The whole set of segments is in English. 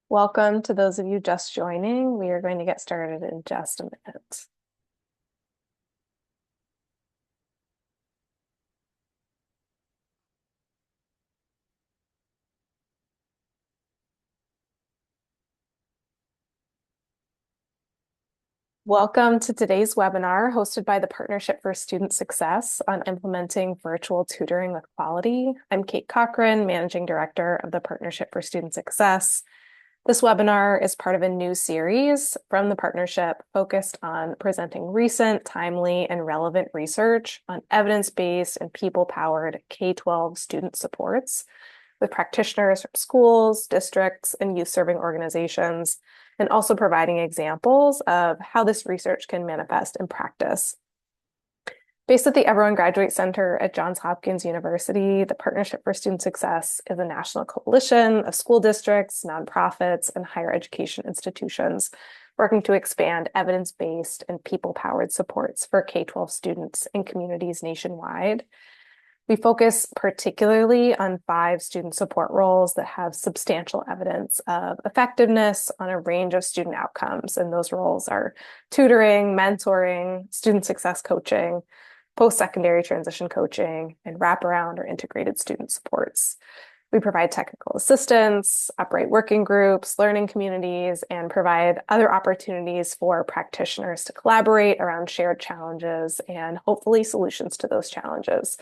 Welcome to those of you just joining. We are going to get started in just a minute. Welcome to today's webinar hosted by the Partnership for Student Success on implementing virtual tutoring with quality. I'm Kate Cochran, Managing Director of the Partnership for Student Success. This webinar is part of a new series from the partnership focused on presenting recent, timely, and relevant research on evidence-based and people-powered K-12 student supports with practitioners from schools, districts, and youth-serving organizations, and also providing examples of how this research can manifest in practice. Based at the Everyone Graduate Center at Johns Hopkins University, the Partnership for Student Success is a national coalition of school districts, nonprofits, and higher education institutions working to expand evidence-based and people-powered supports for K-12 students in communities nationwide. We focus particularly on 5 student support roles that have substantial evidence of effectiveness on a range of student outcomes. And those roles are tutoring, mentoring, student success coaching, post-secondary transition coaching, and wraparound or integrated student supports. We provide technical assistance, operate working groups, learning communities, and provide other opportunities for practitioners to collaborate around shared challenges and hopefully solutions to those challenges.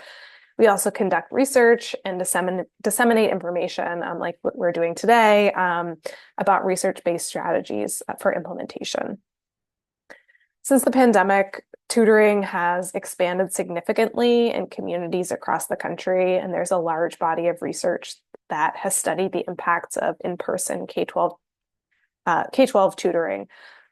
We also conduct research and disseminate information, like what we're doing today, about research-based strategies for implementation. Since the pandemic, tutoring has expanded significantly in communities across the country, and there's a large body of research that has studied the impacts of in-person K-12 tutoring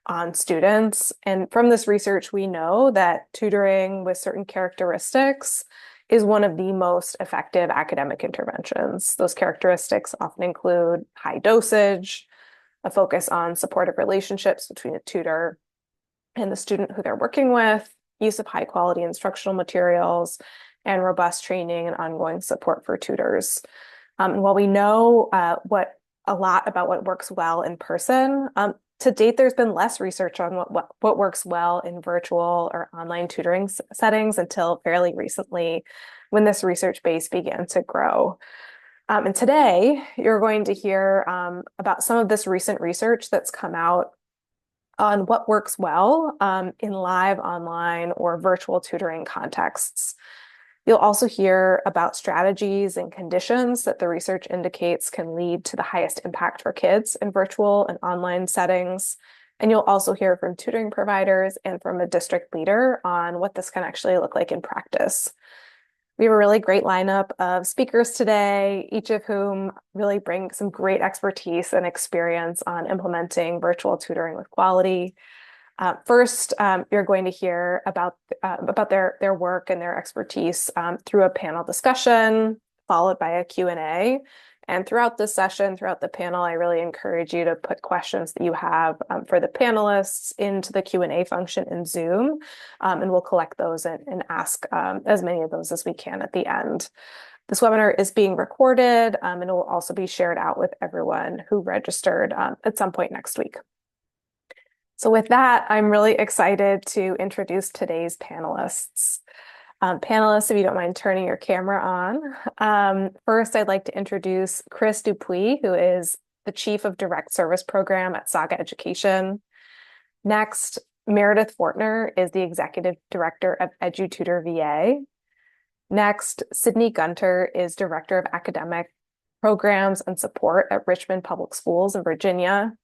on students. And from this research, we know that tutoring with certain characteristics is one of the most effective academic interventions. Those characteristics often include high dosage, a focus on supportive relationships between a tutor and the student who they're working with, use of high quality instructional materials, and robust training and ongoing support for tutors. And while we know a lot about what works well in person, to date, there's been less research on what works well in virtual or online tutoring settings until fairly recently when this research base began to grow. And today, you're going to hear about some of this recent research that's come out on what works well in live, online, or virtual tutoring contexts. You'll also hear about strategies and conditions that the research indicates can lead to the highest impact for kids in virtual and online settings. And you'll also hear from tutoring providers and from a district leader on what this can actually look like in practice. We have a really great lineup of speakers today, each of whom really bring some great expertise and experience on implementing virtual tutoring with quality. First, you're going to hear about their work and their expertise through a panel discussion, followed by a Q&A. And throughout this session, throughout the panel, I really encourage you to put questions that you have for the panelists into the Q&A function in Zoom, and we'll collect those and ask as many of those as we can at the end. This webinar is being recorded, and it will also be shared out with everyone who registered at some point next week. So with that, I'm really excited to introduce today's panelists. Panelists, if you don't mind turning your camera on. First, I'd like to introduce Chris Dupuis, who is the Chief of Direct Service Program at Saga Education. Next, Meredith Fortner is the Executive Director of EduTutorVA. Next, Sidney Gunter is Director of Academic Programs and Support at Richmond Public Schools in Virginia.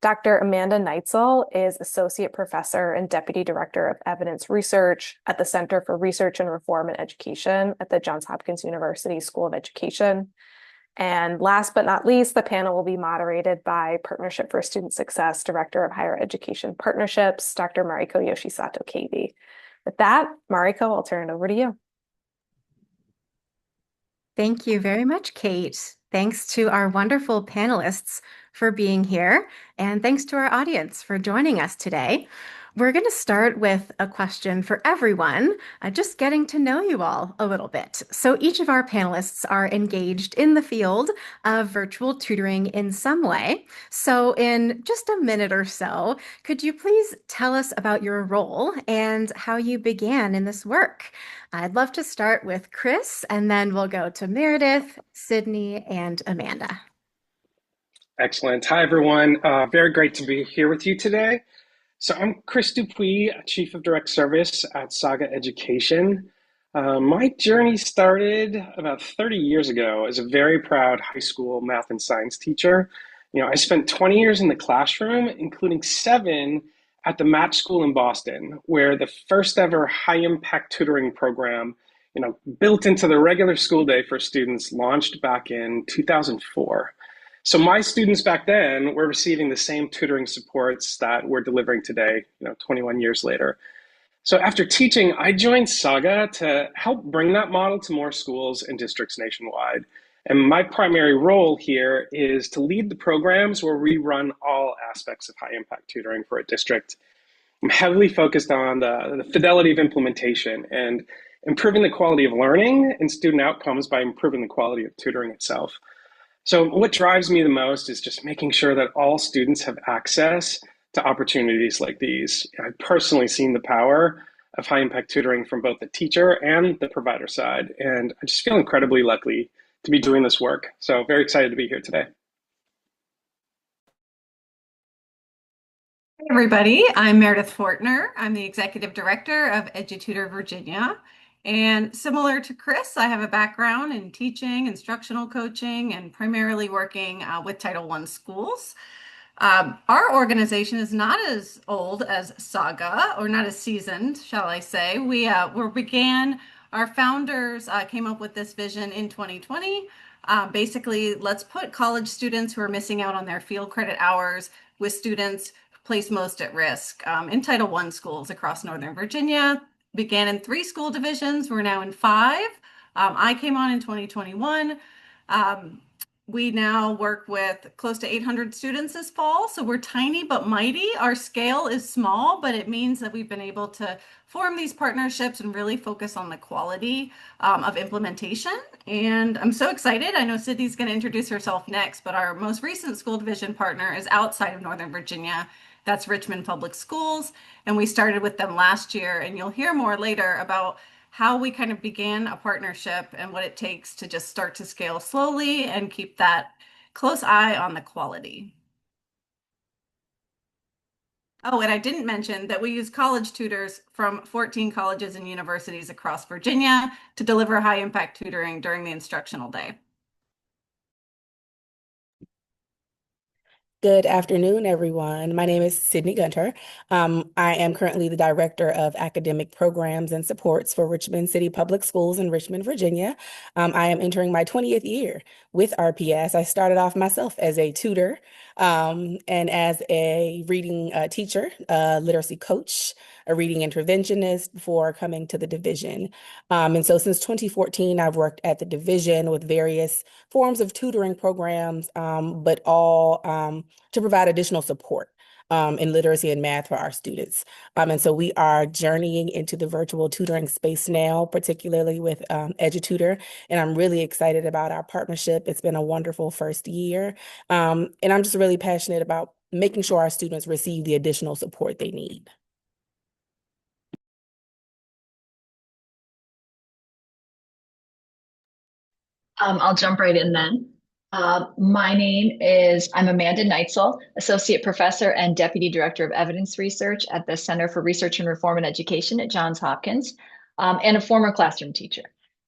Dr. Amanda Neitzel is Associate Professor and Deputy Director of Evidence Research at the Center for Research and Reform in Education at the Johns Hopkins University School of Education. And last but not least, the panel will be moderated by Partnership for Student Success Director of Higher Education Partnerships, Dr. Mariko Yoshisato Cavey. With that, Mariko, I'll turn it over to you. Thank you very much, Kate. Thanks to our wonderful panelists for being here, and thanks to our audience for joining us today. We're going to start with a question for everyone, just getting to know you all a little bit. So each of our panelists are engaged in the field of virtual tutoring in some way. So in just a minute or so, could you please tell us about your role and how you began in this work? I'd love to start with Chris, and then we'll go to Meredith, Sydney, and Amanda. Excellent. Hi, everyone. Very great to be here with you today. So I'm Chris Dupuis, Chief of Direct Service at Saga Education. My journey started about 30 years ago as a very proud high school math and science teacher. I spent 20 years in the classroom, including 7 at the Match School in Boston, where the first ever high impact tutoring program, built into the regular school day for students launched back in 2004. So my students back then were receiving the same tutoring supports that we're delivering today, 21 years later. So after teaching, I joined Saga to help bring that model to more schools and districts nationwide. And my primary role here is to lead the programs where we run all aspects of high impact tutoring for a district. I'm heavily focused on the fidelity of implementation and improving the quality of learning and student outcomes by improving the quality of tutoring itself. So what drives me the most is just making sure that all students have access to opportunities like these. I've personally seen the power of high impact tutoring from both the teacher and the provider side, and I just feel incredibly lucky to be doing this work. So very excited to be here today. Hey everybody, I'm Meredith Fortner. I'm the Executive Director of EduTutor Virginia. And similar to Chris, I have a background in teaching, instructional coaching, and primarily working with Title I schools. Our organization is not as old as Saga, or not as seasoned, shall I say. Our founders came up with this vision in 2020. Basically, let's put college students who are missing out on their field credit hours with students placed most at risk in Title I schools across Northern Virginia. Began in 3 school divisions. We're now in 5. I came on in 2021. We now work with close to 800 students this fall, so we're tiny but mighty. Our scale is small, but it means that we've been able to form these partnerships and really focus on the quality of implementation. And I'm so excited. I know Sydney's going to introduce herself next, but our most recent school division partner is outside of Northern Virginia. That's Richmond Public Schools, and we started with them last year, and you'll hear more later about how we kind of began a partnership and what it takes to just start to scale slowly and keep that close eye on the quality. Oh, and I didn't mention that we use college tutors from 14 colleges and universities across Virginia to deliver high impact tutoring during the instructional day. Good afternoon, everyone. My name is Sidney Gunter. I am currently the Director of Academic Programs and Supports for Richmond City Public Schools in Richmond, Virginia. I am entering my 20th year with RPS. I started off myself as a tutor and as a reading teacher, a literacy coach, a reading interventionist before coming to the division. And so since 2014, I've worked at the division with various forms of tutoring programs, but all to provide additional support in literacy and math for our students. And so we are journeying into the virtual tutoring space now, particularly with EduTutor, and I'm really excited about our partnership. It's been a wonderful first year, and I'm just really passionate about making sure our students receive the additional support they need. I'll jump right in then. I'm Amanda Neitzel, Associate Professor and Deputy Director of Evidence Research at the Center for Research and Reform in Education at Johns Hopkins, and a former classroom teacher.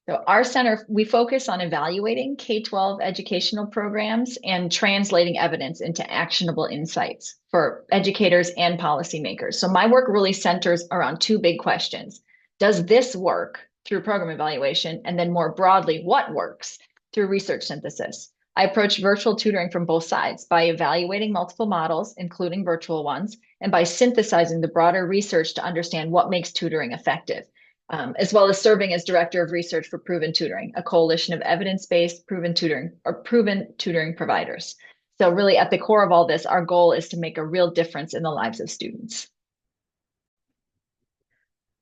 So our center, we focus on evaluating K-12 educational programs and translating evidence into actionable insights for educators and policymakers. So my work really centers around 2 big questions. Does this work through program evaluation? And then more broadly, what works through research synthesis? I approach virtual tutoring from both sides by evaluating multiple models, including virtual ones, and by synthesizing the broader research to understand what makes tutoring effective, as well as serving as Director of Research for Proven Tutoring, a coalition of evidence-based proven tutoring providers. So really at the core of all this, our goal is to make a real difference in the lives of students.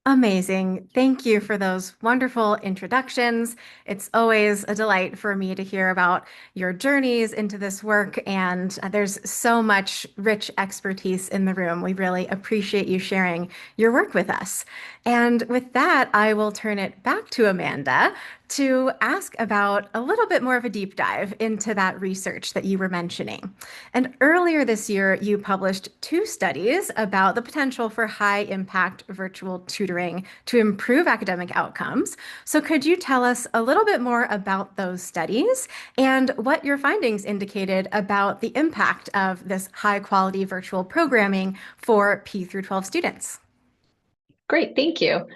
Amazing. Thank you for those wonderful introductions. It's always a delight for me to hear about your journeys into this work, and there's so much rich expertise in the room. We really appreciate you sharing your work with us. And with that, I will turn it back to Amanda to ask about a little bit more of a deep dive into that research that you were mentioning. And earlier this year, you published two studies about the potential for high impact virtual tutoring to improve academic outcomes. So could you tell us a little bit more about those studies and what your findings indicated about the impact of this high quality virtual programming for P through 12 students? Great, thank you.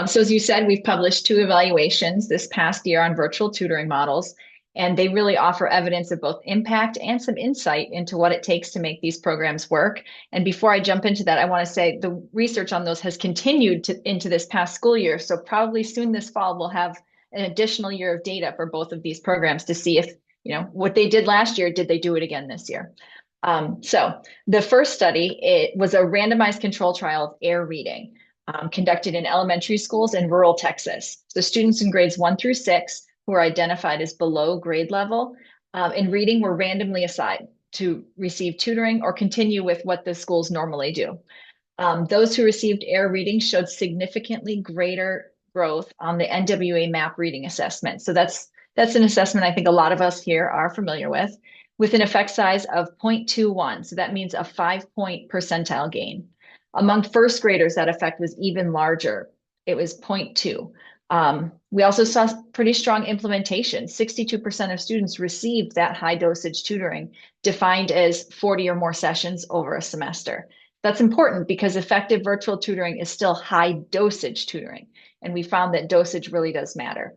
So as you said, we've published two evaluations this past year on virtual tutoring models, and they really offer evidence of both impact and some insight into what it takes to make these programs work. And before I jump into that, I want to say the research on those has continued into this past school year. So probably soon this fall, we'll have an additional year of data for both of these programs to see if, what they did last year, did they do it again this year? So the first study, it was a randomized control trial of air reading. Conducted in elementary schools in rural Texas. So students in grades 1 through 6 who are identified as below grade level in reading were randomly assigned to receive tutoring or continue with what the schools normally do. Those who received air reading showed significantly greater growth on the NWA MAP reading assessment. So that's an assessment I think a lot of us here are familiar with an effect size of 0.21. So that means a 5-point percentile gain. Among first graders, that effect was even larger. It was 0.2. We also saw pretty strong implementation. 62% of students received that high dosage tutoring, defined as 40 or more sessions over a semester. That's important because effective virtual tutoring is still high dosage tutoring. And we found that dosage really does matter.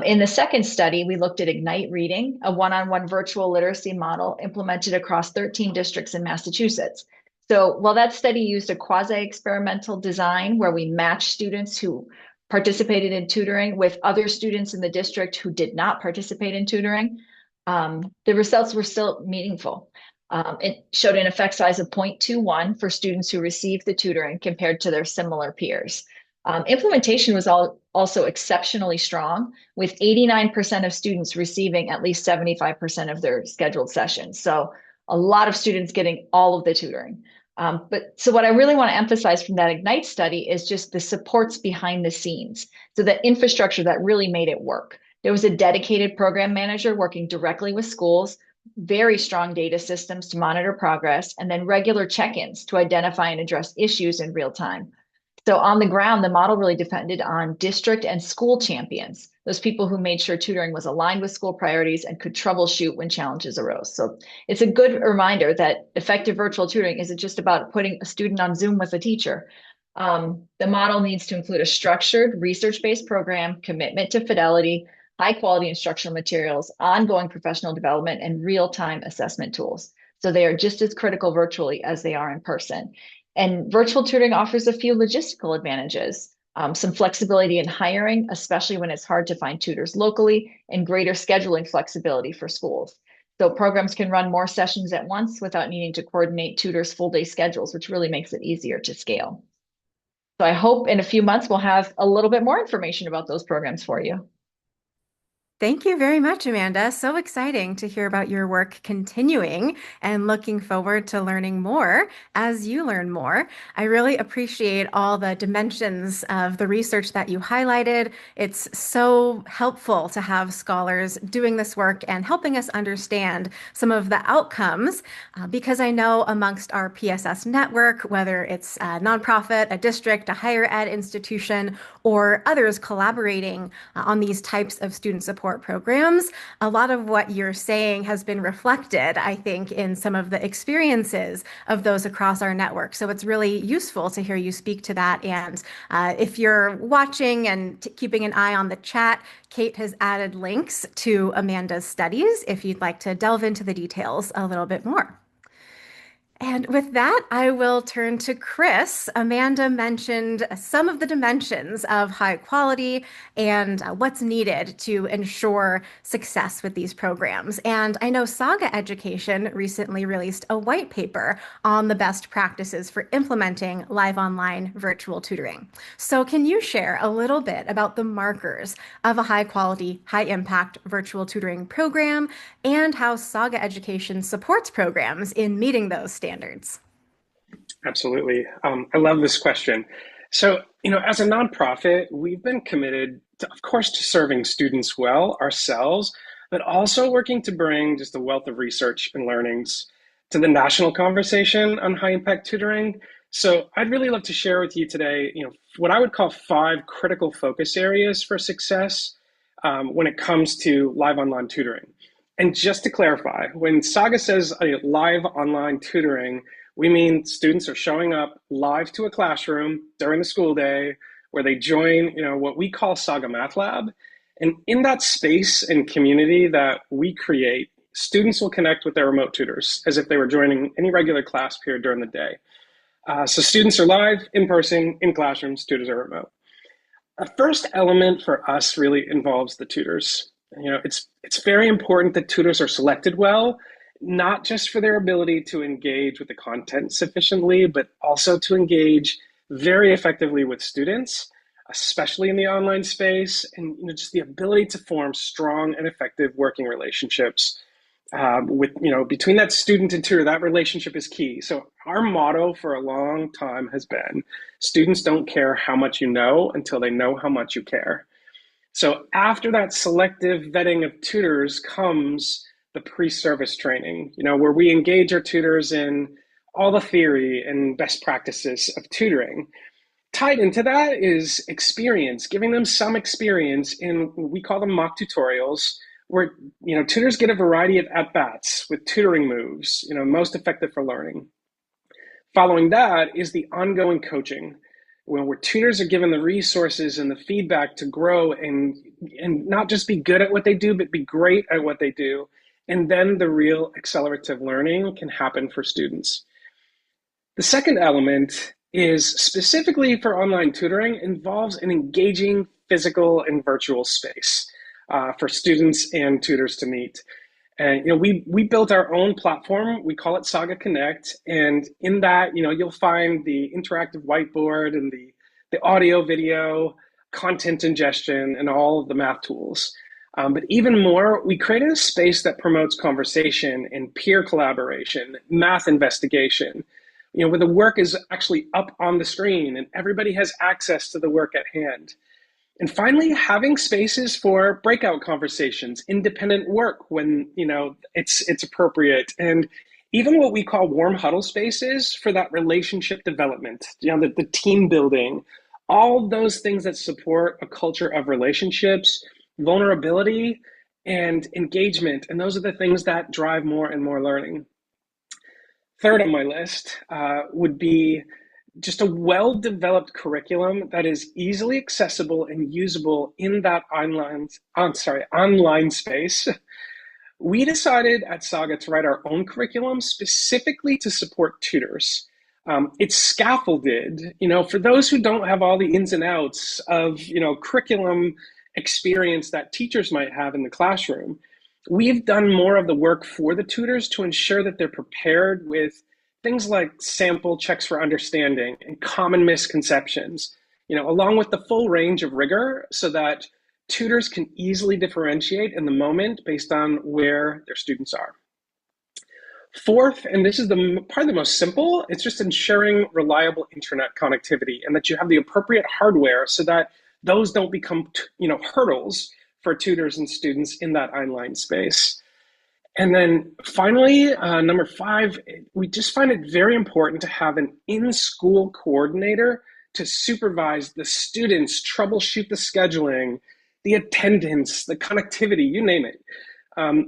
In the second study, we looked at Ignite Reading, a one-on-one virtual literacy model implemented across 13 districts in Massachusetts. So while that study used a quasi-experimental design where we matched students who participated in tutoring with other students in the district who did not participate in tutoring, the results were still meaningful. It showed an effect size of 0.21 for students who received the tutoring compared to their similar peers. Implementation was also exceptionally strong, with 89% of students receiving at least 75% of their scheduled sessions. So a lot of students getting all of the tutoring. So what I really want to emphasize from that Ignite study is just the supports behind the scenes. So the infrastructure that really made it work. There was a dedicated program manager working directly with schools, very strong data systems to monitor progress, and then regular check-ins to identify and address issues in real time. So on the ground, the model really depended on district and school champions, those people who made sure tutoring was aligned with school priorities and could troubleshoot when challenges arose. So it's a good reminder that effective virtual tutoring isn't just about putting a student on Zoom with a teacher. The model needs to include a structured, research-based program, commitment to fidelity, high-quality instructional materials, ongoing professional development, and real-time assessment tools. So they are just as critical virtually as they are in person. And virtual tutoring offers a few logistical advantages, some flexibility in hiring, especially when it's hard to find tutors locally, and greater scheduling flexibility for schools. So programs can run more sessions at once without needing to coordinate tutors' full-day schedules, which really makes it easier to scale. So I hope in a few months we'll have a little bit more information about those programs for you. Thank you very much, Amanda. So exciting to hear about your work continuing and looking forward to learning more as you learn more. I really appreciate all the dimensions of the research that you highlighted. It's so helpful to have scholars doing this work and helping us understand some of the outcomes because I know amongst our PSS network, whether it's a nonprofit, a district, a higher ed institution, or others collaborating on these types of student support programs, a lot of what you're saying has been reflected, I think, in some of the experiences of those across our network. So it's really useful to hear you speak to that. And if you're watching and keeping an eye on the chat, Kate has added links to Amanda's studies if you'd like to delve into the details a little bit more. And with that, I will turn to Chris. Amanda mentioned some of the dimensions of high quality and what's needed to ensure success with these programs. And I know Saga Education recently released a white paper on the best practices for implementing live online virtual tutoring. So, can you share a little bit about the markers of a high quality, high impact virtual tutoring program and how Saga Education supports programs in meeting those standards? Absolutely. I love this question. So, as a nonprofit, we've been committed, of course, to serving students well ourselves, but also working to bring just a wealth of research and learnings to the national conversation on high impact tutoring. So I'd really love to share with you today, what I would call 5 critical focus areas for success when it comes to live online tutoring. And just to clarify, when Saga says live online tutoring, we mean students are showing up live to a classroom during the school day where they join, what we call Saga Math Lab. And in that space and community that we create, students will connect with their remote tutors as if they were joining any regular class period during the day. So students are live, in person, in classrooms, tutors are remote. The first element for us really involves the tutors. It's very important that tutors are selected well, not just for their ability to engage with the content sufficiently, but also to engage very effectively with students, especially in the online space, and just the ability to form strong and effective working relationships between that student and tutor. That relationship is key. So our motto for a long time has been, students don't care how much you know until they know how much you care. So after that selective vetting of tutors comes the pre-service training, where we engage our tutors in all the theory and best practices of tutoring. Tied into that is experience, giving them some experience in what we call them mock tutorials, where tutors get a variety of at-bats with tutoring moves, most effective for learning. Following that is the ongoing coaching, where tutors are given the resources and the feedback to grow and not just be good at what they do, but be great at what they do. And then the real accelerative learning can happen for students. The second element is specifically for online tutoring, involves an engaging physical and virtual space for students and tutors to meet. And we built our own platform. We call it Saga Connect, and in that you'll find the interactive whiteboard and the audio, video, content ingestion, and all of the math tools. But even more, we created a space that promotes conversation and peer collaboration, math investigation, where the work is actually up on the screen and everybody has access to the work at hand. And finally, having spaces for breakout conversations, independent work when it's appropriate, and even what we call warm huddle spaces for that relationship development, the team building, all those things that support a culture of relationships, vulnerability, and engagement. And those are the things that drive more and more learning. Third on my list would be just a well-developed curriculum that is easily accessible and usable in that online space. We decided at Saga to write our own curriculum specifically to support tutors. It's scaffolded, for those who don't have all the ins and outs of, curriculum experience that teachers might have in the classroom. We've done more of the work for the tutors to ensure that they're prepared with things like sample checks for understanding and common misconceptions, along with the full range of rigor so that tutors can easily differentiate in the moment based on where their students are. Fourth, and this is probably the most simple, it's just ensuring reliable internet connectivity and that you have the appropriate hardware so that those don't become, hurdles for tutors and students in that online space. And then finally, number 5, we just find it very important to have an in-school coordinator to supervise the students, troubleshoot the scheduling, the attendance, the connectivity, you name it.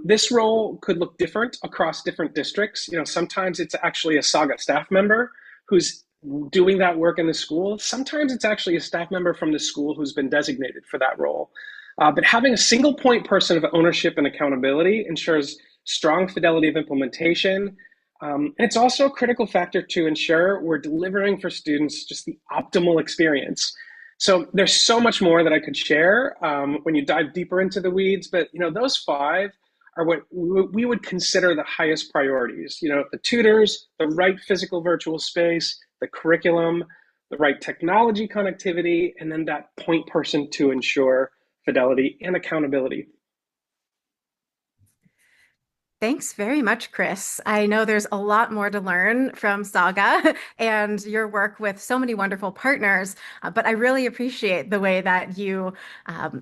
This role could look different across different districts. Sometimes it's actually a Saga staff member who's doing that work in the school. Sometimes it's actually a staff member from the school who's been designated for that role. But having a single point person of ownership and accountability ensures strong fidelity of implementation, And it's also a critical factor to ensure we're delivering for students just the optimal experience. So there's so much more that I could share when you dive deeper into the weeds, but those five are what we would consider the highest priorities. The tutors, the right physical virtual space, the curriculum, the right technology connectivity, and then that point person to ensure fidelity and accountability. Thanks very much, Chris. I know there's a lot more to learn from Saga and your work with so many wonderful partners, but I really appreciate the way that you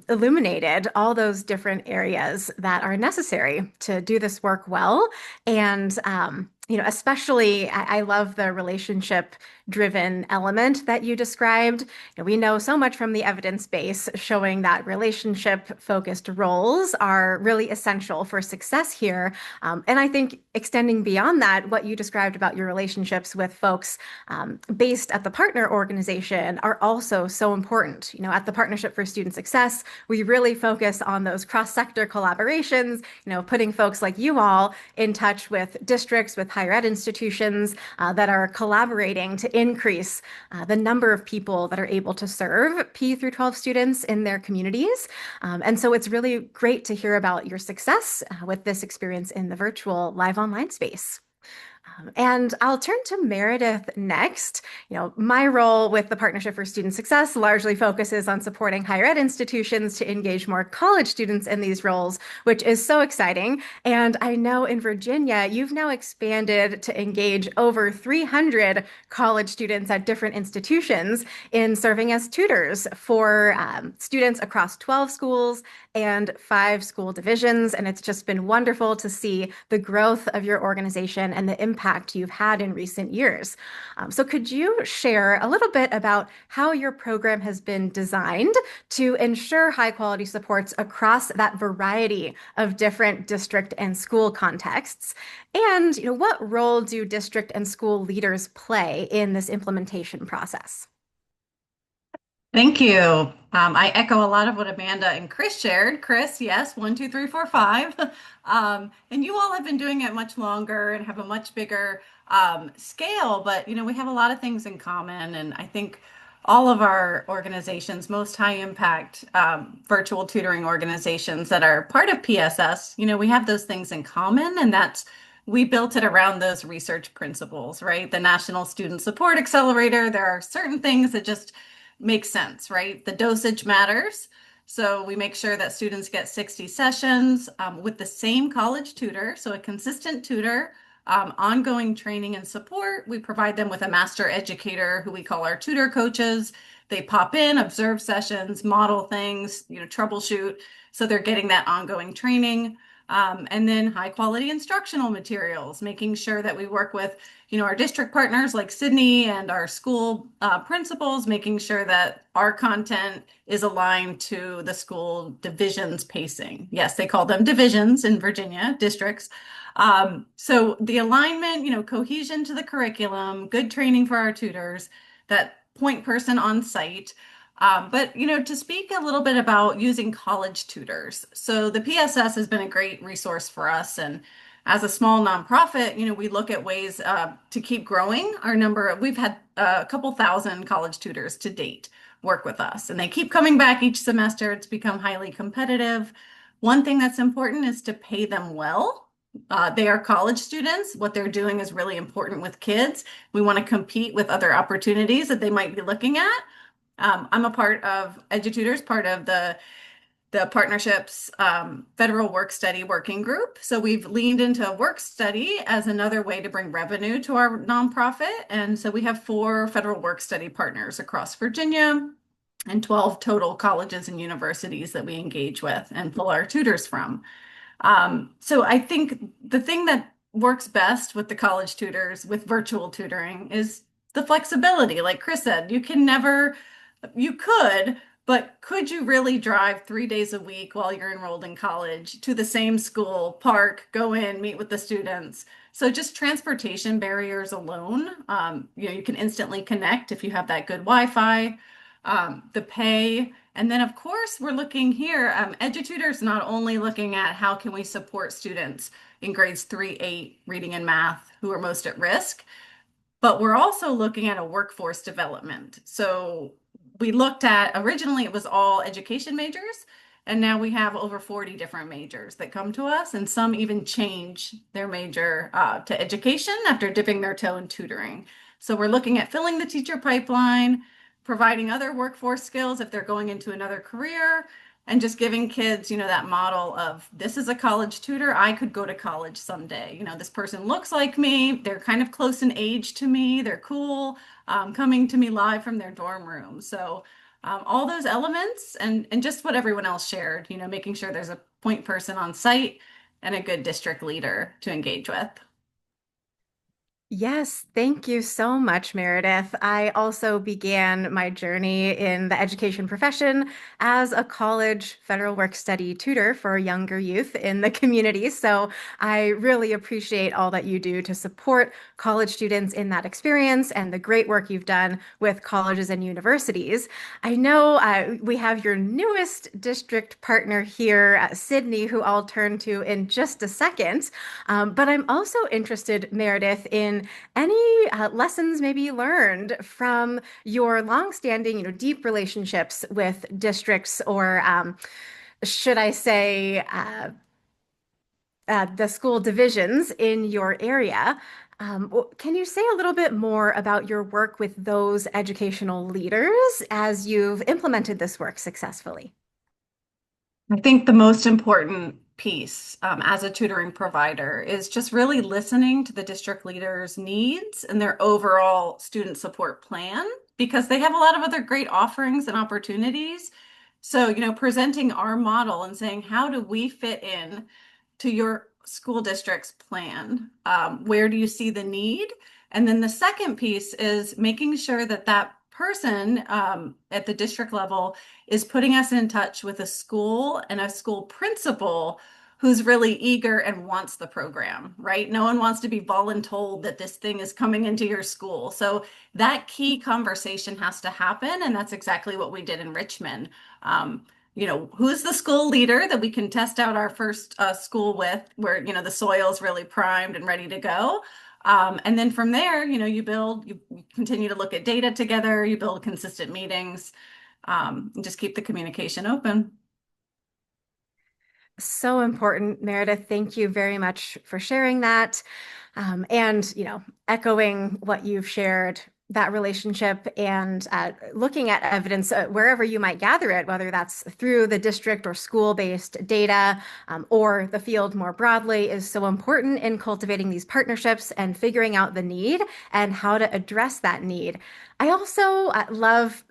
illuminated all those different areas that are necessary to do this work well. And especially I love the relationship-driven element that you described. We know so much from the evidence base showing that relationship-focused roles are really essential for success here. And I think extending beyond that, what you described about your relationships with folks based at the partner organization are also so important. At the Partnership for Student Success, we really focus on those cross-sector collaborations, putting folks like you all in touch with districts, with higher ed institutions that are collaborating to increase the number of people that are able to serve P through 12 students in their communities. And so it's really great to hear about your success with this experience in the virtual live online space. And I'll turn to Meredith next. My role with the Partnership for Student Success largely focuses on supporting higher ed institutions to engage more college students in these roles, which is so exciting. And I know in Virginia, you've now expanded to engage over 300 college students at different institutions in serving as tutors for students across 12 schools and 5 school divisions. And it's just been wonderful to see the growth of your organization and the impact you've had in recent years. So could you share a little bit about how your program has been designed to ensure high quality supports across that variety of different district and school contexts? And what role do district and school leaders play in this implementation process? Thank you. I echo a lot of what Amanda and Chris shared. Chris, yes, 1, 2, 3, 4, 5. And you all have been doing it much longer and have a much bigger scale, but we have a lot of things in common. And I think all of our organizations, most high impact virtual tutoring organizations that are part of PSS, we have those things in common, and we built it around those research principles, right? The National Student Support Accelerator, there are certain things that just makes sense, right? The dosage matters. So we make sure that students get 60 sessions with the same college tutor, so a consistent tutor, ongoing training and support. We provide them with a master educator who we call our tutor coaches. They pop in, observe sessions, model things, troubleshoot. So they're getting that ongoing training. And then high quality instructional materials, making sure that we work with, our district partners like Sidney and our school principals, making sure that our content is aligned to the school division's pacing. Yes, they call them divisions in Virginia, districts. So the alignment, cohesion to the curriculum, good training for our tutors, that point person on site. But to speak a little bit about using college tutors. So the PSS has been a great resource for us. And as a small nonprofit, we look at ways to keep growing our number. We've had a couple thousand college tutors to date work with us, and they keep coming back each semester. It's become highly competitive. One thing that's important is to pay them well. They are college students. What they're doing is really important with kids. We want to compete with other opportunities that they might be looking at. I'm a part of EduTutors, part of the partnership's federal work study working group. So we've leaned into work study as another way to bring revenue to our nonprofit. And so we have 4 federal work study partners across Virginia and 12 total colleges and universities that we engage with and pull our tutors from. So I think the thing that works best with the college tutors with virtual tutoring is the flexibility. Like Chris said, you could, but could you really drive 3 days a week while you're enrolled in college to the same school, park, go in, meet with the students? So just transportation barriers alone, you can instantly connect if you have that good Wi-Fi, the pay. And then of course, we're looking here, EduTutor's not only looking at how can we support students, in grades 3-8, reading and math, who are most at risk. But we're also looking at a workforce development. So we looked at, originally it was all education majors, and now we have over 40 different majors that come to us, and some even change their major to education after dipping their toe in tutoring. So we're looking at filling the teacher pipeline, providing other workforce skills if they're going into another career, and just giving kids, that model of this is a college tutor. I could go to college someday. This person looks like me. They're kind of close in age to me. They're cool, coming to me live from their dorm room. So all those elements and just what everyone else shared, making sure there's a point person on site and a good district leader to engage with. Yes, thank you so much, Meredith. I also began my journey in the education profession as a college federal work study tutor for younger youth in the community. So I really appreciate all that you do to support college students in that experience and the great work you've done with colleges and universities. I know we have your newest district partner here, Sidney, who I'll turn to in just a second. But I'm also interested, Meredith, in any lessons maybe learned from your longstanding, deep relationships with districts, or should I say, the school divisions in your area. Can you say a little bit more about your work with those educational leaders as you've implemented this work successfully? I think the most important piece as a tutoring provider is just really listening to the district leaders' needs and their overall student support plan, because they have a lot of other great offerings and opportunities. So, presenting our model and saying, how do we fit in to your school district's plan? Where do you see the need? And then the second piece is making sure that that person at the district level is putting us in touch with a school and a school principal who's really eager and wants the program, right? No one wants to be voluntold that this thing is coming into your school. So that key conversation has to happen. And that's exactly what we did in Richmond. Who's the school leader that we can test out our first school with, where, the soil's really primed and ready to go. And then from there, you continue to look at data together, you build consistent meetings, and just keep the communication open. So important, Meredith. Thank you very much for sharing that. And, echoing what you've shared, that relationship and looking at evidence wherever you might gather it, whether that's through the district or school-based data or the field more broadly, is so important in cultivating these partnerships and figuring out the need and how to address that need. I also love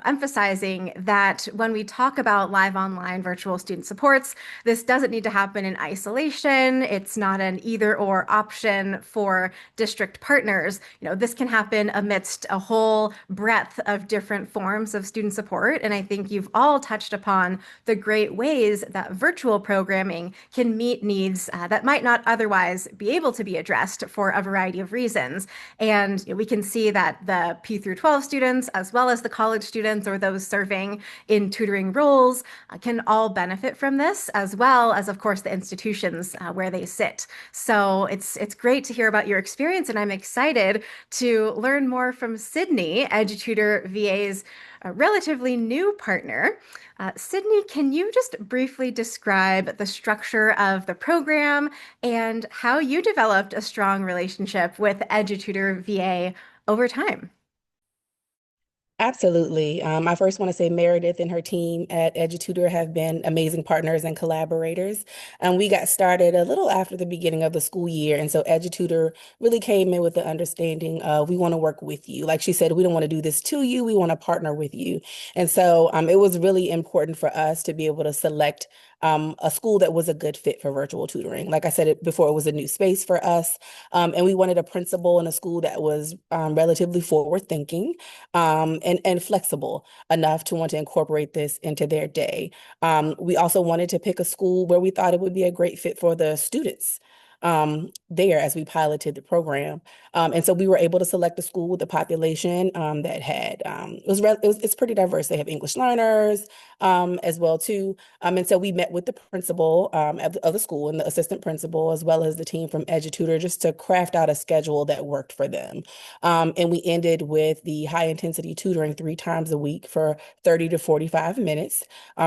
emphasizing that when we talk about live online virtual student supports, this doesn't need to happen in isolation. It's not an either or option for district partners. This can happen amidst a whole breadth of different forms of student support. And I think you've all touched upon the great ways that virtual programming can meet needs that might not otherwise be able to be addressed for a variety of reasons. And we can see that the P through 12 students, as well as the college students or those serving in tutoring roles, can all benefit from this, as well as, of course, the institutions where they sit. So it's great to hear about your experience, and I'm excited to learn more from Sidney, EduTutorVA's relatively new partner. Sidney, can you just briefly describe the structure of the program and how you developed a strong relationship with EduTutorVA over time? Absolutely. I first want to say Meredith and her team at EduTutor have been amazing partners and collaborators. We got started a little after the beginning of the school year. And so EduTutor really came in with the understanding of we want to work with you. Like she said, we don't want to do this to you. We want to partner with you. And so it was really important for us to be able to select a school that was a good fit for virtual tutoring. Like I said it before, it was a new space for us. And we wanted a principal in a school that was relatively forward thinking and flexible enough to want to incorporate this into their day. We also wanted to pick a school where we thought it would be a great fit for the students. there as we piloted the program. And so we were able to select a school with a population that had it's pretty diverse. They have English learners as well too. And so we met with the principal of the school and the assistant principal, as well as the team from EduTutor, just to craft out a schedule that worked for them. And we ended with the high intensity tutoring 3 times a week for 30 to 45 minutes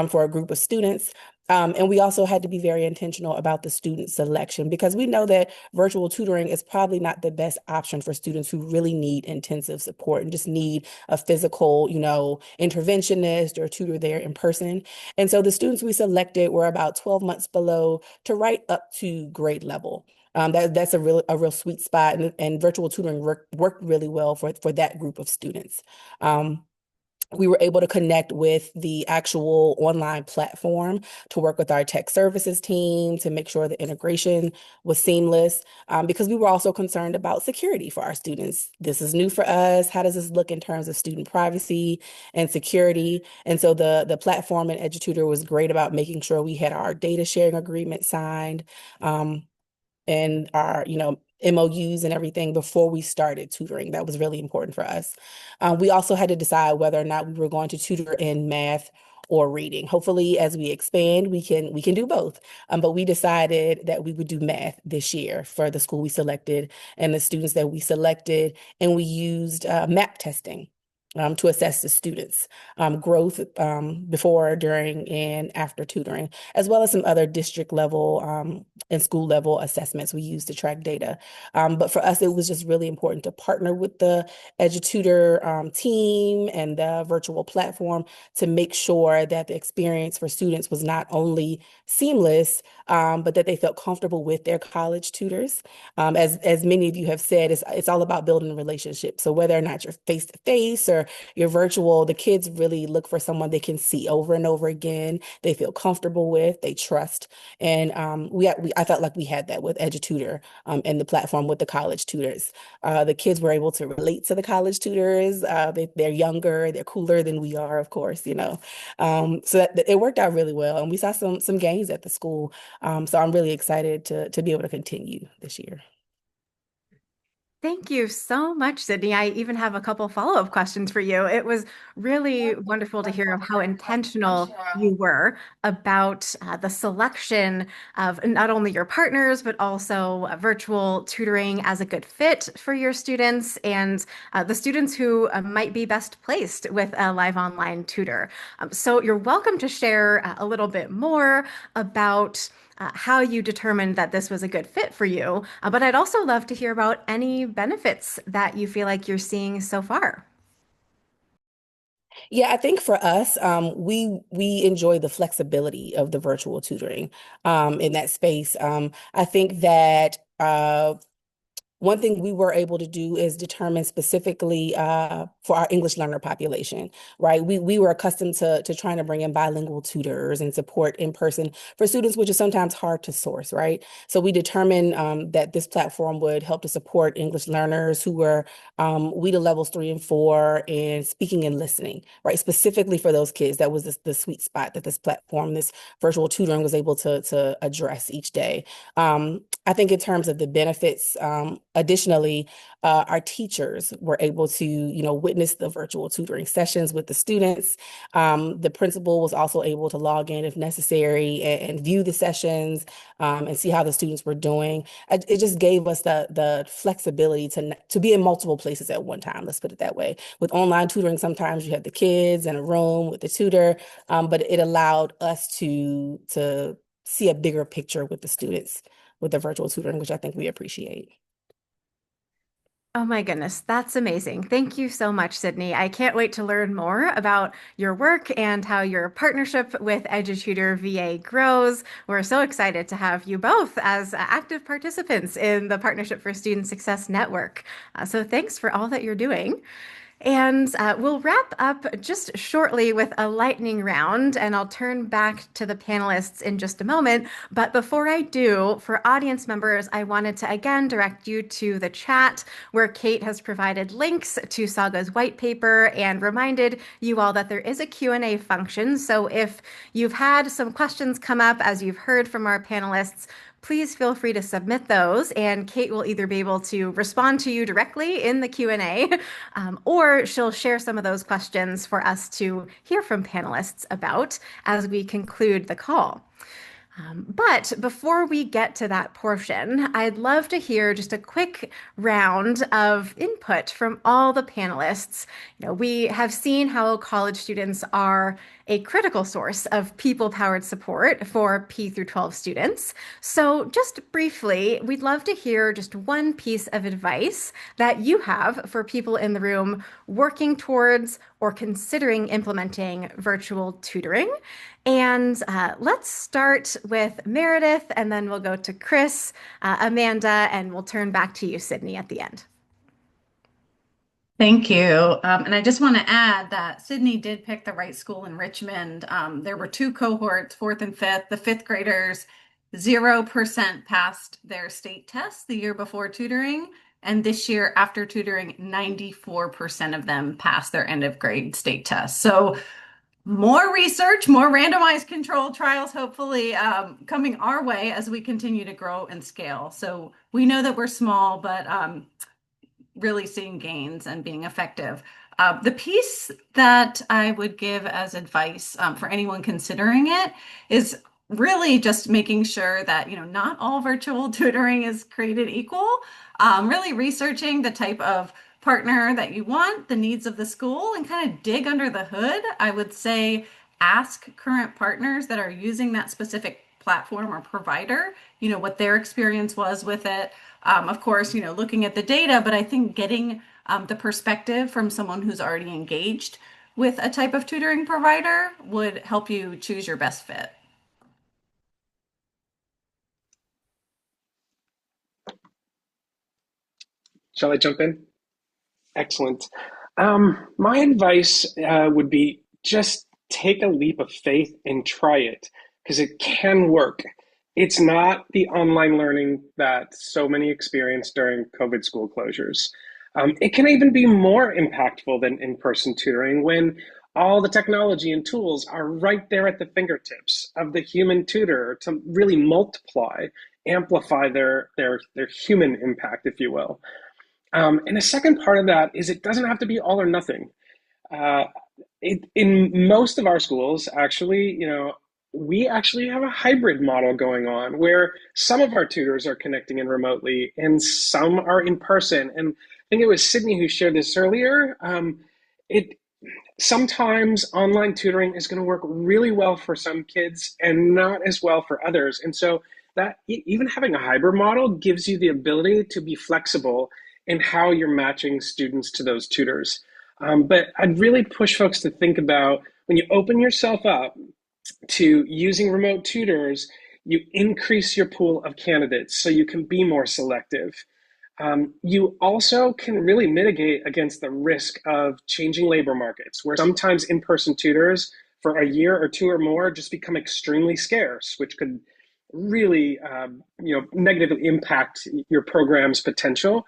for a group of students. And we also had to be very intentional about the student selection, because we know that virtual tutoring is probably not the best option for students who really need intensive support and just need a physical, interventionist or tutor there in person. And so the students we selected were about 12 months below to right up to grade level. That's a real sweet spot, and virtual tutoring worked really well for that group of students. We were able to connect with the actual online platform to work with our tech services team to make sure the integration was seamless, because we were also concerned about security for our students. This is new for us. How does this look in terms of student privacy and security? And so the platform and EduTutor was great about making sure we had our data sharing agreement signed, and our, MOUs and everything before we started tutoring. That was really important for us. We also had to decide whether or not we were going to tutor in math or reading. Hopefully, as we expand, we can do both. But we decided that we would do math this year for the school we selected and the students that we selected, and we used MAP testing to assess the students' growth before, during, and after tutoring, as well as some other district level and school level assessments we use to track data. But for us, it was just really important to partner with the EduTutor team and the virtual platform to make sure that the experience for students was not only seamless, but that they felt comfortable with their college tutors. As many of you have said, it's all about building a relationship. So whether or not you're face to face or you're virtual, the kids really look for someone they can see over and over again, they feel comfortable with, they trust. And I felt like we had that with EduTutor and the platform with the college tutors. The kids were able to relate to the college tutors. They're younger, they're cooler than we are, of course, So that it worked out really well. And we saw some gains at the school. So I'm really excited to be able to continue this year. Thank you so much, Sidney. I even have a couple follow-up questions for you. It was really wonderful to hear of how intentional you were about the selection of not only your partners, but also virtual tutoring as a good fit for your students and the students who might be best placed with a live online tutor. So you're welcome to share a little bit more about how you determined that this was a good fit for you. But I'd also love to hear about any benefits that you feel like you're seeing so far. Yeah, I think for us, we enjoy the flexibility of the virtual tutoring in that space. I think that one thing we were able to do is determine specifically for our English learner population, right? We were accustomed to trying to bring in bilingual tutors and support in person for students, which is sometimes hard to source, right? So we determined that this platform would help to support English learners who were WIDA levels 3 and 4 and speaking and listening, right? Specifically for those kids, that was the sweet spot that this platform, this virtual tutoring was able to address each day. I think in terms of the benefits, additionally, our teachers were able to, witness the virtual tutoring sessions with the students. The principal was also able to log in if necessary and view the sessions and see how the students were doing. It just gave us the flexibility to be in multiple places at one time. Let's put it that way. With online tutoring, sometimes you have the kids in a room with the tutor, but it allowed us to see a bigger picture with the students with the virtual tutoring, which I think we appreciate. Oh my goodness, that's amazing. Thank you so much, Sidney. I can't wait to learn more about your work and how your partnership with EduTutorVA grows. We're so excited to have you both as active participants in the Partnership for Student Success Network. So thanks for all that you're doing. And we'll wrap up just shortly with a lightning round, and I'll turn back to the panelists in just a moment. But before I do, for audience members, I wanted to again direct you to the chat where Kate has provided links to Saga's white paper and reminded you all that there is a Q&A function. So if you've had some questions come up as you've heard from our panelists, please feel free to submit those, and Kate will either be able to respond to you directly in the Q&A, or she'll share some of those questions for us to hear from panelists about as we conclude the call. But before we get to that portion, I'd love to hear just a quick round of input from all the panelists. We have seen how college students are a critical source of people-powered support for P through 12 students. So just briefly, we'd love to hear just one piece of advice that you have for people in the room working towards or considering implementing virtual tutoring. And let's start with Meredith, and then we'll go to Chris, Amanda, and we'll turn back to you, Sidney, at the end. Thank you. And I just want to add that Sidney did pick the right school in Richmond. There were two cohorts, fourth and fifth. The fifth graders, 0% passed their state test the year before tutoring. And this year, after tutoring, 94% of them passed their end of grade state test. So more research, more randomized controlled trials, hopefully coming our way as we continue to grow and scale. So we know that we're small, but really seeing gains and being effective. The piece that I would give as advice for anyone considering it is really just making sure that, not all virtual tutoring is created equal. Really researching the type of partner that you want, the needs of the school, and kind of dig under the hood. I would say ask current partners that are using that specific platform or provider, what their experience was with it. Of course, looking at the data, but I think getting the perspective from someone who's already engaged with a type of tutoring provider would help you choose your best fit. Shall I jump in? Excellent. My advice would be just take a leap of faith and try it, because it can work. It's not the online learning that so many experienced during COVID school closures. It can even be more impactful than in-person tutoring when all the technology and tools are right there at the fingertips of the human tutor to really multiply, amplify their human impact, if you will. And the second part of that is it doesn't have to be all or nothing. In most of our schools, actually, we actually have a hybrid model going on where some of our tutors are connecting in remotely and some are in person. And I think it was Sidney who shared this earlier. Sometimes online tutoring is going to work really well for some kids and not as well for others. And so that even having a hybrid model gives you the ability to be flexible in how you're matching students to those tutors. But I'd really push folks to think about when you open yourself up to using remote tutors, you increase your pool of candidates so you can be more selective. You also can really mitigate against the risk of changing labor markets, where sometimes in-person tutors for a year or two or more just become extremely scarce, which could really negatively impact your program's potential.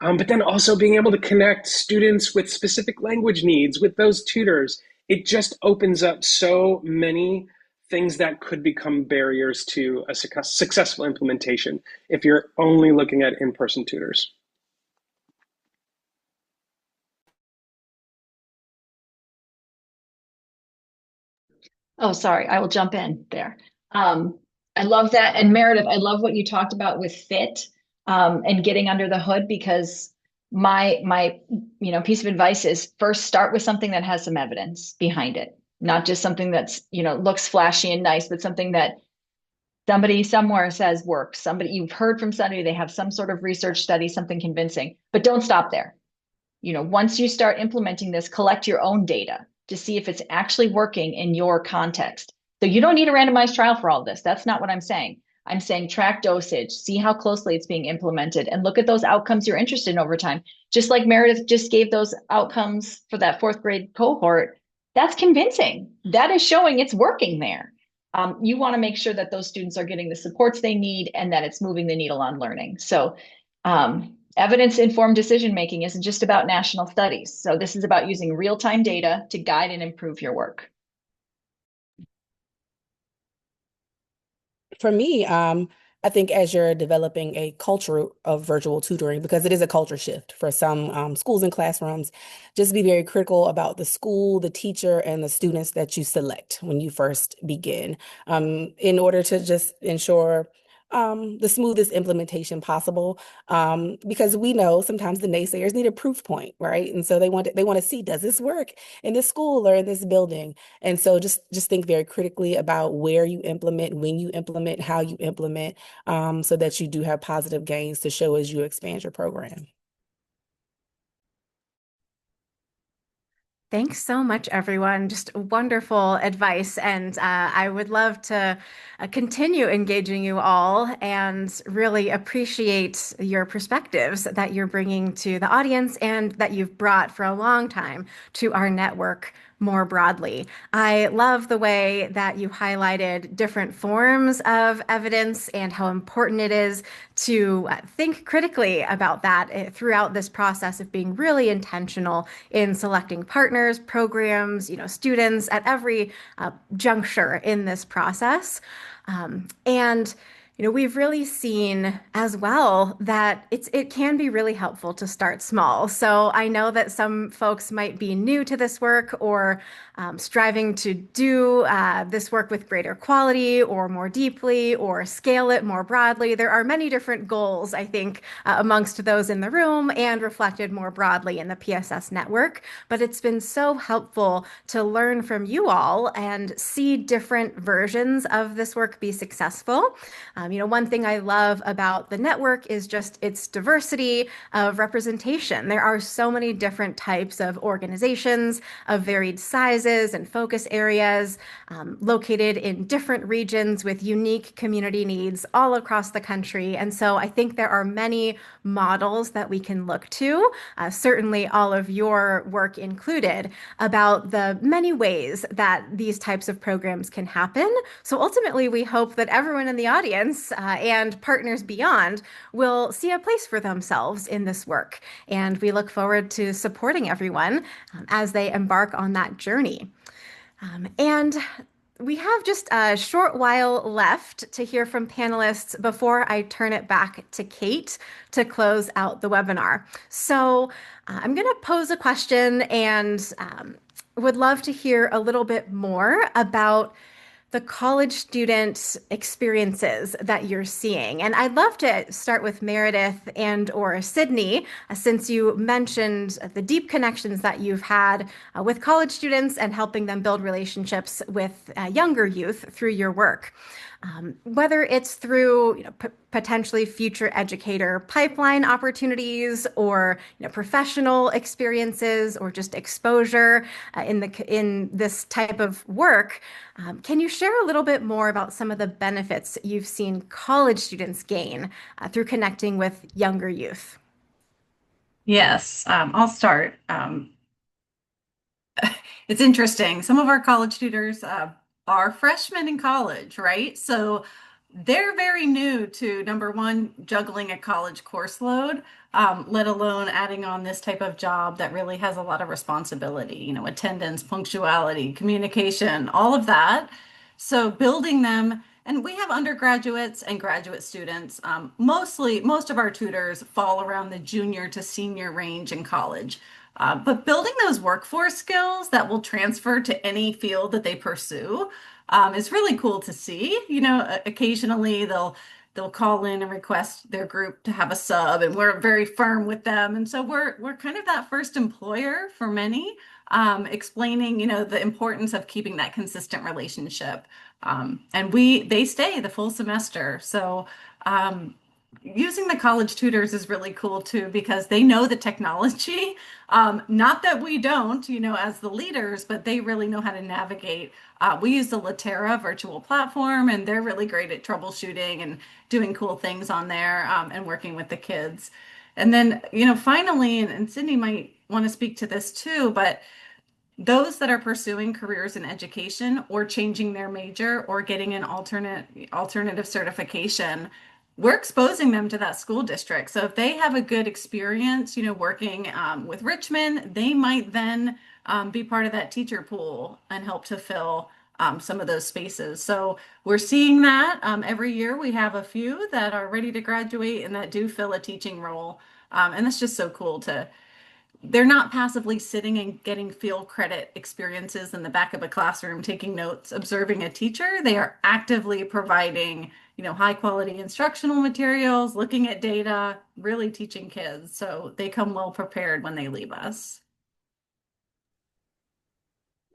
But then also being able to connect students with specific language needs with those tutors, it just opens up so many things that could become barriers to a successful implementation if you're only looking at in-person tutors. Oh, sorry, I will jump in there. I love that. And Meredith, I love what you talked about with fit. And getting under the hood, because my piece of advice is first start with something that has some evidence behind it, not just something that's looks flashy and nice, but something that somebody somewhere says works. Somebody you've heard from somebody, they have some sort of research study, something convincing. But don't stop there. Once you start implementing this, collect your own data to see if it's actually working in your context. So you don't need a randomized trial for all this. That's not what I'm saying. I'm saying track dosage, see how closely it's being implemented, and look at those outcomes you're interested in over time. Just like Meredith just gave those outcomes for that fourth grade cohort, that's convincing. That is showing it's working there. You want to make sure that those students are getting the supports they need and that it's moving the needle on learning. So evidence-informed decision-making isn't just about national studies. So this is about using real-time data to guide and improve your work. For me, I think as you're developing a culture of virtual tutoring, because it is a culture shift for some schools and classrooms, just be very critical about the school, the teacher, and the students that you select when you first begin, in order to just ensure the smoothest implementation possible. Because we know sometimes the naysayers need a proof point, right? And so they want to see, does this work in this school or in this building? And so just think very critically about where you implement, when you implement, how you implement, so that you do have positive gains to show as you expand your program. Thanks so much, everyone. Just wonderful advice. And I would love to continue engaging you all and really appreciate your perspectives that you're bringing to the audience and that you've brought for a long time to our network more broadly. I love the way that you highlighted different forms of evidence and how important it is to think critically about that throughout this process of being really intentional in selecting partners, programs, students at every juncture in this process. And we've really seen as well that it can be really helpful to start small. So I know that some folks might be new to this work or striving to do this work with greater quality or more deeply or scale it more broadly. There are many different goals, I think, amongst those in the room and reflected more broadly in the PSS network. But it's been so helpful to learn from you all and see different versions of this work be successful. One thing I love about the network is just its diversity of representation. There are so many different types of organizations of varied sizes and focus areas, located in different regions with unique community needs all across the country. And so I think there are many models that we can look to, certainly all of your work included, about the many ways that these types of programs can happen. So ultimately, we hope that everyone in the audience and partners beyond will see a place for themselves in this work. And we look forward to supporting everyone as they embark on that journey. And we have just a short while left to hear from panelists before I turn it back to Kate to close out the webinar. So I'm going to pose a question and would love to hear a little bit more about the college student experiences that you're seeing. And I'd love to start with Meredith and or Sidney, since you mentioned the deep connections that you've had with college students and helping them build relationships with younger youth through your work. Whether it's through potentially future educator pipeline opportunities or professional experiences or just exposure in this type of work, can you share a little bit more about some of the benefits you've seen college students gain through connecting with younger youth? Yes, I'll start. It's interesting. Some of our college tutors are freshmen in college, right? So they're very new to, number one, juggling a college course load, let alone adding on this type of job that really has a lot of responsibility, attendance, punctuality, communication, all of that. So building them, and we have undergraduates and graduate students. Most of our tutors fall around the junior to senior range in college. But building those workforce skills that will transfer to any field that they pursue is really cool to see. Occasionally they'll call in and request their group to have a sub, and we're very firm with them. And so we're kind of that first employer for many, explaining the importance of keeping that consistent relationship. And they stay the full semester. So using the college tutors is really cool too, because they know the technology. Not that we don't, as the leaders, but they really know how to navigate. We use the Latera virtual platform, and they're really great at troubleshooting and doing cool things on there, and working with the kids. And then, finally, and Sidney might want to speak to this too, but those that are pursuing careers in education or changing their major or getting an alternative certification, we're exposing them to that school district. So if they have a good experience, working with Richmond, they might then be part of that teacher pool and help to fill some of those spaces. So we're seeing that every year. We have a few that are ready to graduate and that do fill a teaching role. And it's just so cool to they're not passively sitting and getting field credit experiences in the back of a classroom, taking notes, observing a teacher. They are actively providing, high quality instructional materials, looking at data, really teaching kids. So they come well prepared when they leave us.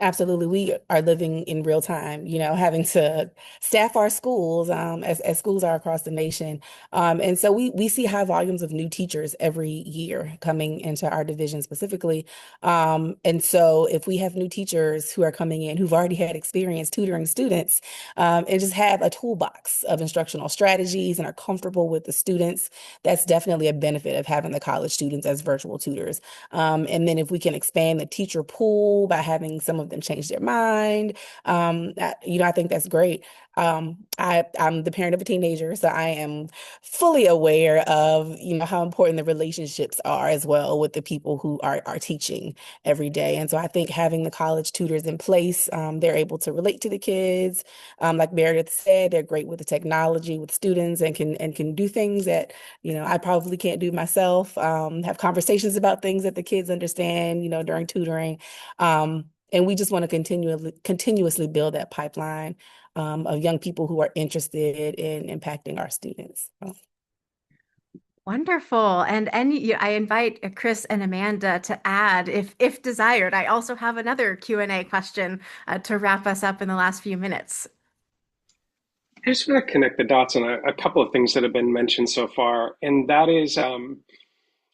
Absolutely. We are living in real time, having to staff our schools, as schools are across the nation. And so we see high volumes of new teachers every year coming into our division specifically. And so if we have new teachers who are coming in who've already had experience tutoring students, and just have a toolbox of instructional strategies and are comfortable with the students, that's definitely a benefit of having the college students as virtual tutors. And then if we can expand the teacher pool by having some of them change their mind, I think that's great. I'm the parent of a teenager, so I am fully aware of, how important the relationships are as well with the people who are teaching every day. And so I think having the college tutors in place, they're able to relate to the kids. Like Meredith said, they're great with the technology with students and can do things that, I probably can't do myself. Have conversations about things that the kids understand, during tutoring. And we just want to continuously build that pipeline of young people who are interested in impacting our students. Wonderful. I invite Chris and Amanda to add if desired. I also have another Q&A question to wrap us up in the last few minutes. I just want to connect the dots on a couple of things that have been mentioned so far. And that is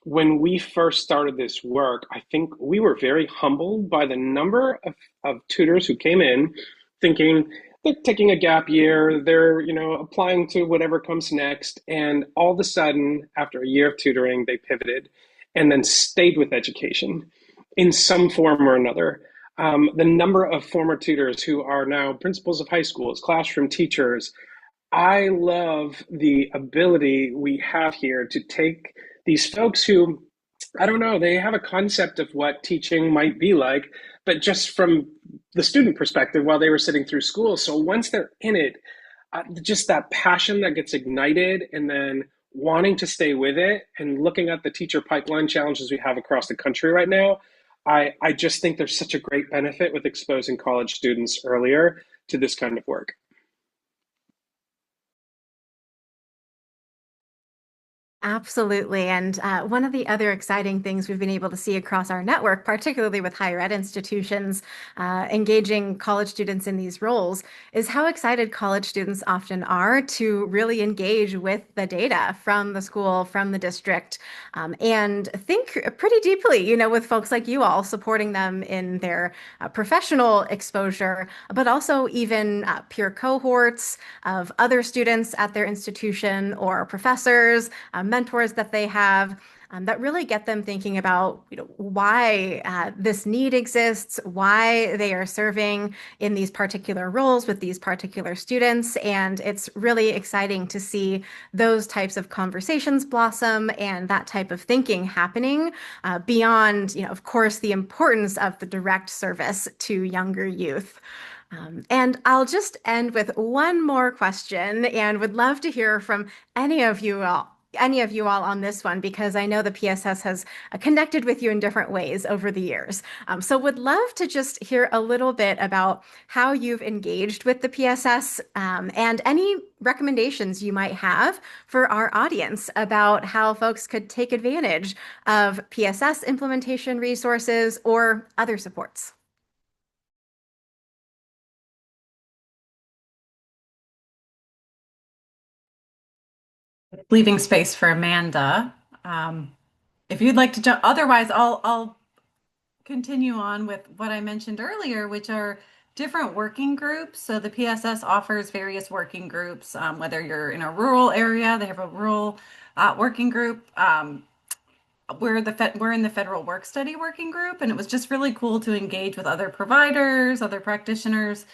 when we first started this work, I think we were very humbled by the number of tutors who came in thinking they're taking a gap year, they're, applying to whatever comes next. And all of a sudden, after a year of tutoring, they pivoted and then stayed with education in some form or another. The number of former tutors who are now principals of high schools, classroom teachers, I love the ability we have here to take these folks who, I don't know, they have a concept of what teaching might be like, but just from the student perspective while they were sitting through school. So once they're in it, just that passion that gets ignited and then wanting to stay with it and looking at the teacher pipeline challenges we have across the country right now, I just think there's such a great benefit with exposing college students earlier to this kind of work. Absolutely. And one of the other exciting things we've been able to see across our network, particularly with higher ed institutions engaging college students in these roles, is how excited college students often are to really engage with the data from the school, from the district, and think pretty deeply, with folks like you all supporting them in their professional exposure, but also even peer cohorts of other students at their institution or professors, mentors that they have, that really get them thinking about why this need exists, why they are serving in these particular roles with these particular students. And it's really exciting to see those types of conversations blossom and that type of thinking happening beyond, of course, the importance of the direct service to younger youth. And I'll just end with one more question and would love to hear from any of you all. Any of you all on this one, because I know the PSS has connected with you in different ways over the years. So would love to just hear a little bit about how you've engaged with the PSS and any recommendations you might have for our audience about how folks could take advantage of PSS implementation resources or other supports. Leaving space for Amanda. If you'd like to jump, otherwise I'll continue on with what I mentioned earlier, which are different working groups. So the PSS offers various working groups, whether you're in a rural area, they have a rural working group. We're in the federal work study working group, and it was just really cool to engage with other providers, other practitioners,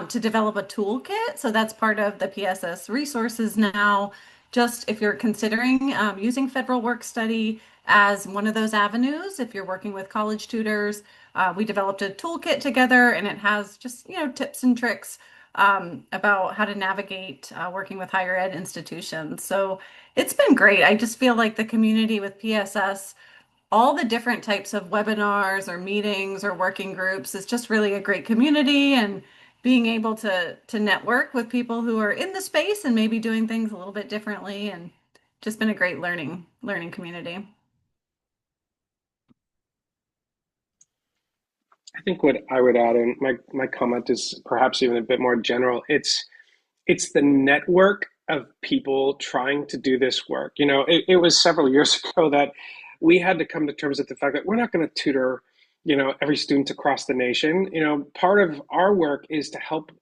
to develop a toolkit. So that's part of the PSS resources now. Just if you're considering using federal work study, as one of those avenues. If you're working with college tutors, we developed a toolkit together, and it has just, tips and tricks about how to navigate working with higher ed institutions. So it's been great. I just feel like the community with PSS, all the different types of webinars or meetings or working groups, is just really a great community, and being able to network with people who are in the space and maybe doing things a little bit differently, and just been a great learning community. I think what I would add, and my comment is perhaps even a bit more general. It's the network of people trying to do this work. It was several years ago that we had to come to terms with the fact that we're not going to tutor, every student across the nation. Part of our work is to help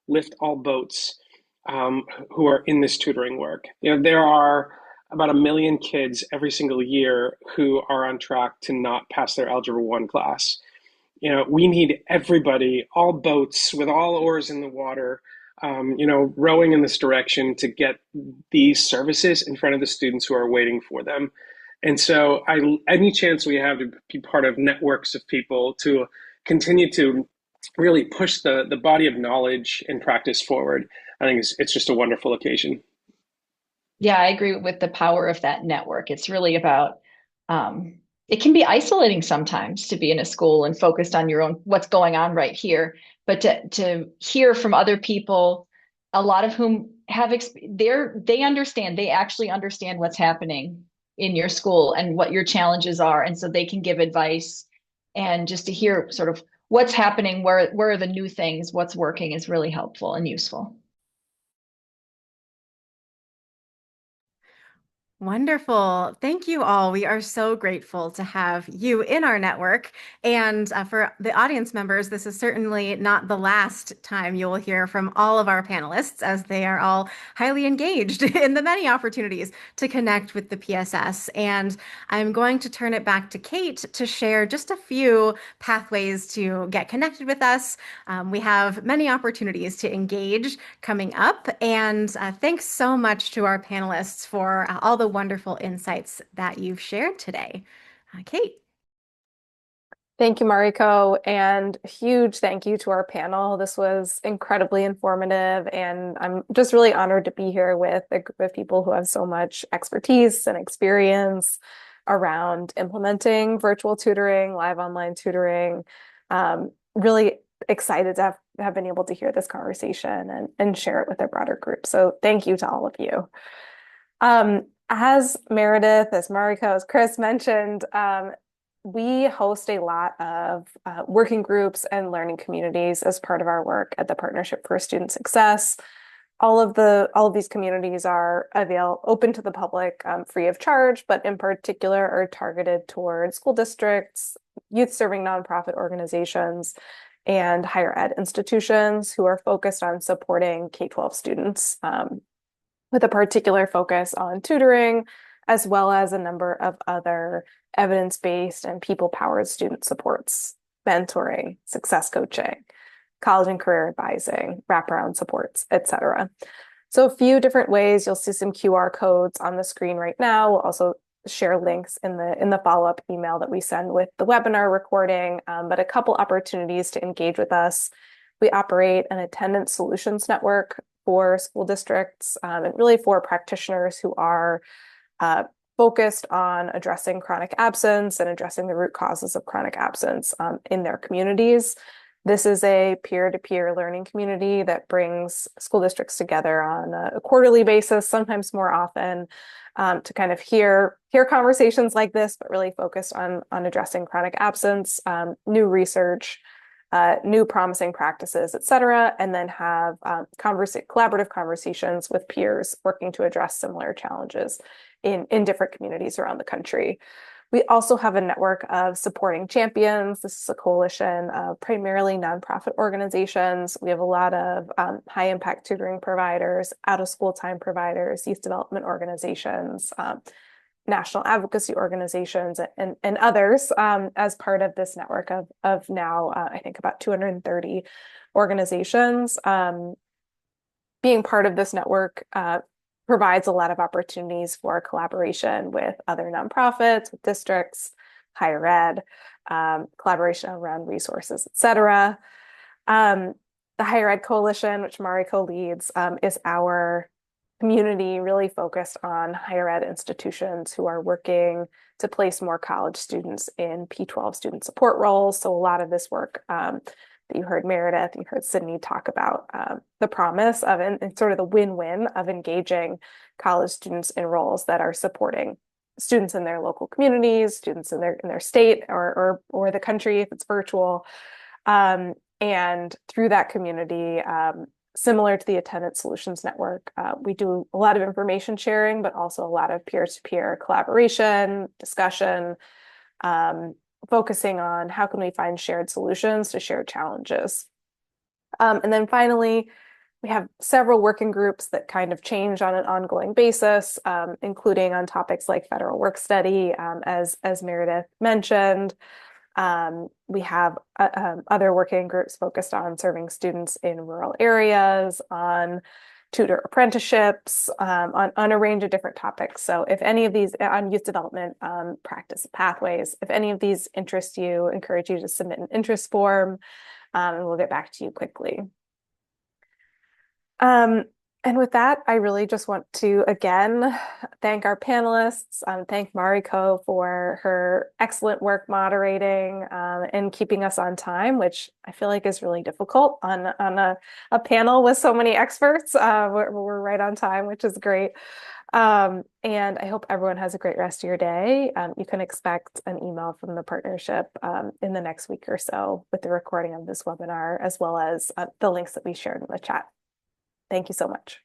lift all boats who are in this tutoring work. There are about 1 million kids every single year who are on track to not pass their Algebra 1 class. We need everybody, all boats with all oars in the water, rowing in this direction to get these services in front of the students who are waiting for them. And so any chance we have to be part of networks of people to continue to really push the body of knowledge and practice forward, I think it's just a wonderful occasion. Yeah, I agree with the power of that network. It's really about, it can be isolating sometimes to be in a school and focused on your own, what's going on right here, but to hear from other people, a lot of whom they understand, they actually understand what's happening in your school and what your challenges are. And so they can give advice, and just to hear sort of what's happening, where are the new things, what's working, is really helpful and useful. Wonderful. Thank you all. We are so grateful to have you in our network. And for the audience members, this is certainly not the last time you will hear from all of our panelists, as they are all highly engaged in the many opportunities to connect with the PSS. And I'm going to turn it back to Kate to share just a few pathways to get connected with us. We have many opportunities to engage coming up. And thanks so much to our panelists for all the wonderful insights that you've shared today. Kate. Thank you, Mariko, and a huge thank you to our panel. This was incredibly informative, and I'm just really honored to be here with a group of people who have so much expertise and experience around implementing virtual tutoring, live online tutoring. Really excited to have been able to hear this conversation and share it with a broader group. So thank you to all of you. As Meredith, as Mariko, as Chris mentioned, we host a lot of working groups and learning communities as part of our work at the Partnership for Student Success. All of these communities are open to the public, free of charge, but in particular are targeted towards school districts, youth-serving nonprofit organizations, and higher ed institutions who are focused on supporting K-12 students, with a particular focus on tutoring, as well as a number of other evidence-based and people-powered student supports, mentoring, success coaching, college and career advising, wraparound supports, etc. So a few different ways. You'll see some QR codes on the screen right now. We'll also share links in the follow-up email that we send with the webinar recording, but a couple opportunities to engage with us. We operate an attendance solutions network for school districts, and really for practitioners who are focused on addressing chronic absence and addressing the root causes of chronic absence in their communities. This is a peer-to-peer learning community that brings school districts together on a quarterly basis, sometimes more often, to kind of hear conversations like this, but really focused on addressing chronic absence, new research, new promising practices, et cetera, and then have collaborative conversations with peers working to address similar challenges in different communities around the country. We also have a network of supporting champions. This is a coalition of primarily nonprofit organizations. We have a lot of high impact tutoring providers, out of school time providers, youth development organizations, national advocacy organizations, and others as part of this network of now, I think, about 230 organizations. Being part of this network provides a lot of opportunities for collaboration with other nonprofits, with districts, higher ed, collaboration around resources, et cetera. The Higher Ed Coalition, which Mariko leads, is our community really focused on higher ed institutions who are working to place more college students in P-12 student support roles. So a lot of this work that you heard Meredith, you heard Sidney talk about the promise of and sort of the win-win of engaging college students in roles that are supporting students in their local communities, students in their state or the country if it's virtual. And through that community, similar to the Attendance Solutions Network, we do a lot of information sharing, but also a lot of peer-to-peer collaboration, discussion, focusing on how can we find shared solutions to shared challenges. And then finally, we have several working groups that kind of change on an ongoing basis, including on topics like federal work study, as Meredith mentioned. We have other working groups focused on serving students in rural areas, on tutor apprenticeships, on a range of different topics. So if any of these, on youth development, practice pathways, if any of these interest you, encourage you to submit an interest form, and we'll get back to you quickly. And with that, I really just want to, again, thank our panelists, thank Mariko for her excellent work moderating and keeping us on time, which I feel like is really difficult on a panel with so many experts. We're right on time, which is great. And I hope everyone has a great rest of your day. You can expect an email from the partnership in the next week or so with the recording of this webinar, as well as the links that we shared in the chat. Thank you so much.